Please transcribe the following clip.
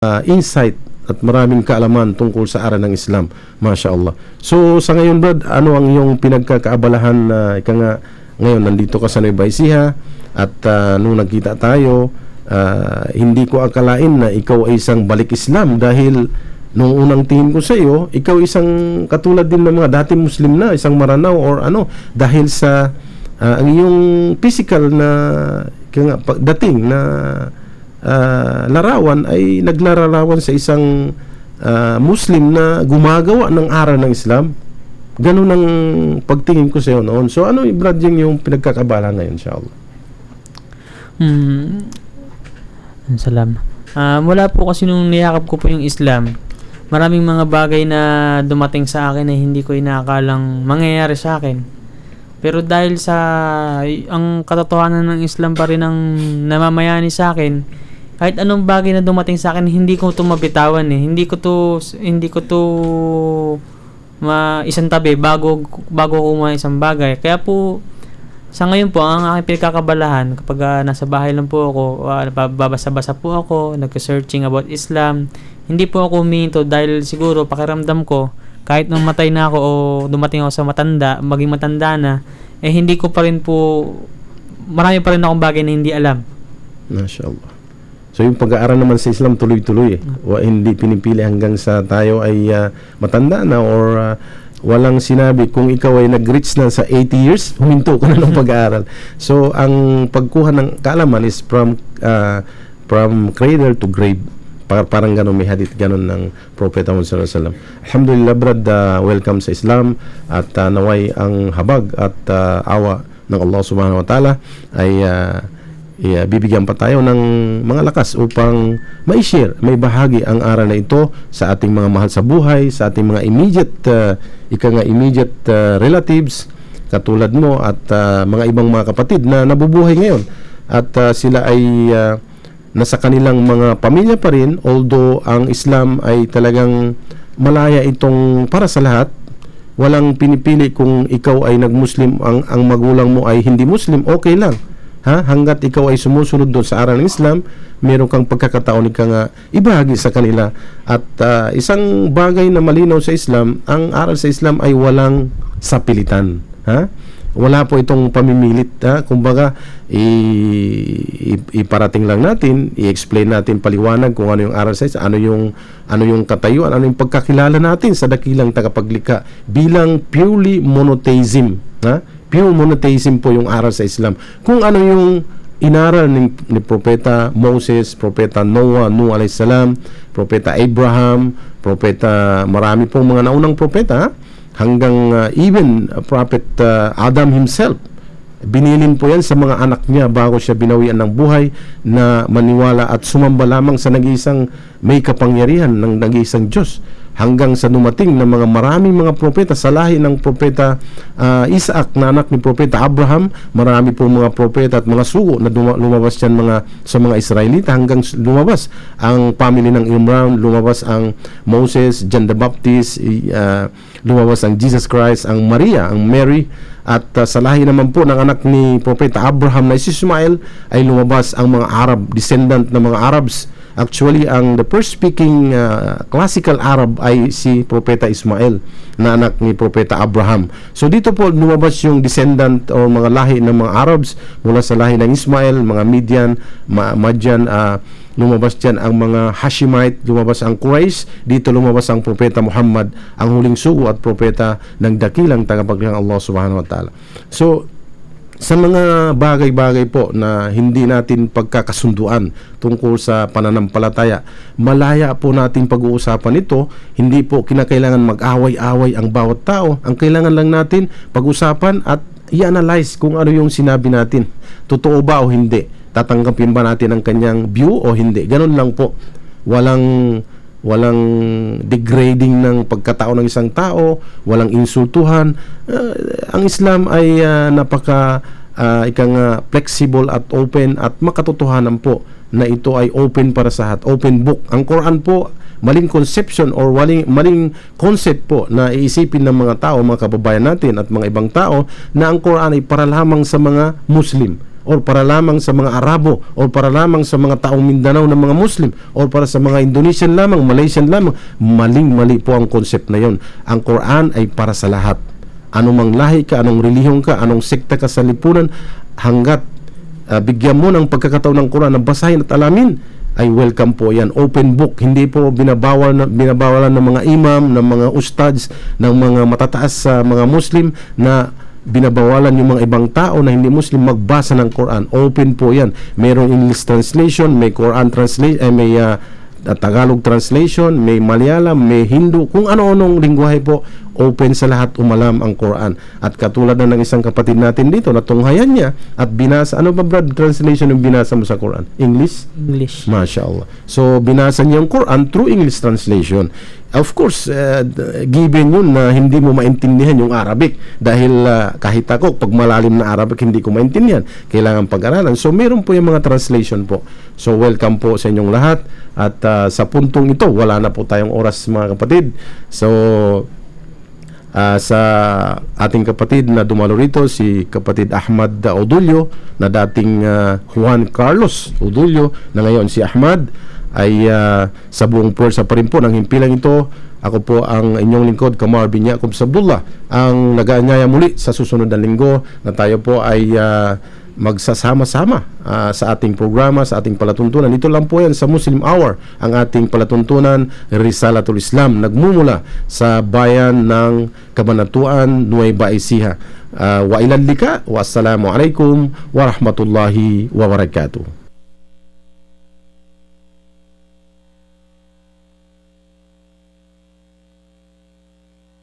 insight at maraming kaalaman tungkol sa aral ng Islam. Masya Allah. So sa ngayon Brad, ano ang iyong pinagkakaabalahan na ika nga ngayon nandito ka sa Nueva Ecija at nung nagkita tayo, hindi ko akalain na ikaw ay isang balik Islam dahil nung unang tingin ko sa iyo, ikaw isang katulad din ng mga dating Muslim na, isang Maranao or ano, dahil sa ang iyong physical na dating na larawan ay naglararawan sa isang Muslim na gumagawa ng aral ng Islam. Ganun ang pagtingin ko sa iyo noon. So ano, Brad, yung pinagkakabala ngayon, inshallah? Salamat. Mula po kasi nung niyakap ko po yung Islam, maraming mga bagay na dumating sa akin na hindi ko inaakalang mangyayari sa akin. Pero dahil sa ang katotohanan ng Islam pa rin ang namamayani sa akin, kahit anong bagay na dumating sa akin, hindi ko ito mabitawan eh. Hindi ko to maisantabi bago kumuha isang bagay. Kaya po sa ngayon po ang aking pinagkakabalahan kapag nasa bahay lang po ako, babasa-basa po ako, nagka-searching about Islam. Hindi po ako huminto dahil siguro pakiramdam ko kahit nung matay na ako o dumating ako sa maging matanda na, eh hindi ko pa rin po, marami pa rin akong bagay na hindi alam. Mashallah. So yung pag-aaral naman sa Islam tuloy-tuloy eh. Hindi pinipili hanggang sa tayo ay matanda na or walang sinabi kung ikaw ay nag-reach na sa 80 years, huminto ka na ng pag-aaral. So ang pagkuha ng kaalaman is from cradle to grave. Parang gano'n, may hadith gano'n ng Propeta Muhammad sallallahu alaihi wasallam. Alhamdulillah Brad, welcome sa Islam at naway ang habag at awa ng Allah subhanahu wa ta'ala ay bibigyan pa tayo ng mga lakas upang ma-share, may bahagi ang aral na ito sa ating mga mahal sa buhay, sa ating mga immediate relatives katulad mo at mga ibang mga kapatid na nabubuhay ngayon at sila ay nasa kanilang mga pamilya pa rin, although ang Islam ay talagang malaya itong para sa lahat. Walang pinipili kung ikaw ay nag-Muslim, ang magulang mo ay hindi Muslim, okay lang. Hanggat ikaw ay sumusunod doon sa aral ng Islam, meron kang pagkakataon nga ibahagi sa kanila. At isang bagay na malinaw sa Islam, ang aral sa Islam ay walang sapilitan. Wala po itong pamimilit. Kumbaga, iparating lang natin, i-explain natin, paliwanag kung ano yung aral sa Islam, ano yung katayuan, ano yung pagkakilala natin sa dakilang tagapaglikha bilang purely monotheism. Pure monotheism po yung aral sa Islam. Kung ano yung inaral ni Propeta Moses, Propeta Noah alayhis salam, Propeta Abraham, Propeta, marami pong mga naunang propeta, hanggang even Prophet Adam himself. Binilin po yan sa mga anak niya bago siya binawian ng buhay na maniwala at sumamba lamang sa nag-iisang may kapangyarihan ng nag-iisang Diyos. Hanggang sa dumating na maraming mga propeta sa lahi ng Propeta Isaac na anak ni Propeta Abraham, marami po mga propeta at mga sugo na lumabas yan sa mga Israelita hanggang lumabas ang family ng Imran, lumabas ang Moses, John the Baptist, lumabas ang Jesus Christ, ang Maria, ang Mary, at sa lahi naman po ng anak ni Propeta Abraham na si Ismael ay lumabas ang mga Arab, descendant ng mga Arabs. Actually, the first speaking classical Arab ay si Propeta Ismael na anak ni Propeta Abraham. So dito po lumabas yung descendant o mga lahi ng mga Arabs mula sa lahi ng Ismael, mga Midian, Madian, lumabas dyan ang mga Hashemite, lumabas ang Quraysh, dito lumabas ang Propeta Muhammad, ang huling sugo at propeta ng dakilang tagapaglikhang Allah subhanahu wa ta'ala. So sa mga bagay-bagay po na hindi natin pagkakasunduan tungkol sa pananampalataya, malaya po natin pag-uusapan ito. Hindi po kinakailangan mag-away-away ang bawat tao. Ang kailangan lang natin pag-usapan at i-analyze kung ano yung sinabi natin. Totoo ba o hindi? Tatanggapin ba natin ang kanyang view o hindi? Ganun lang po. Walang degrading ng pagkatao ng isang tao, walang insultuhan. Ang Islam ay flexible at open at makatotohanan po na ito ay open para sa lahat, open book. Ang Quran po, maling conception or maling concept po na iisipin ng mga tao, mga kababayan natin at mga ibang tao na ang Quran ay para lamang sa mga Muslim or para lamang sa mga Arabo or para lamang sa mga taong Mindanao na mga Muslim or para sa mga Indonesian lamang, Malaysian lamang. Maling-mali po ang concept na yon. Ang Quran ay para sa lahat. Anumang lahi ka, anong relihiyon ka, anong sekta ka sa lipunan, hanggat bigyan mo ng pagkakataon ng Quran na basahin at alamin, ay welcome po yan. Open book. Hindi po binabawalan ng mga imam, ng mga ustads, ng mga matataas sa mga Muslim na binabawalan yung mga ibang tao na hindi Muslim magbasa ng Quran. Open po yan. Mayroong English translation, may Quran translation, may Tagalog translation, may Malayalam, may Hindu, kung ano-anong lingwahe po, open sa lahat umalam ang Quran. At katulad na ng isang kapatid natin dito, natunghayan niya at binasa. Ano ba, Brad, translation yung binasa mo sa Quran? English? English. Masya Allah. So, binasa niya yung Quran through English translation. Of course, given yun na hindi mo maintindihan yung Arabic dahil kahit ako, pag malalim na Arabic, hindi ko maintindihan. Kailangan pag-aralan. So, meron po yung mga translation po. So, welcome po sa inyong lahat. At sa puntong ito, wala na po tayong oras, mga kapatid. So, sa ating kapatid na dumalo rito, si kapatid Ahmad Odulio, na dating Juan Carlos Odulio, na ngayon si Ahmad, ay sa buong pwersa pa rin po ng himpilang ito. Ako po ang inyong lingkod, Kamar bin Yaqub Sabdullah, ang nag-aanyaya muli sa susunod na linggo na tayo po ay magsasama-sama sa ating programa, sa ating palatuntunan. Ito lang po yan sa Muslim Hour, ang ating palatuntunan, Risalatul Islam, nagmumula sa bayan ng Kabanatuan, Nueva Ecija. Wa ilal lika, wassalamu alaikum warahmatullahi wabarakatuh.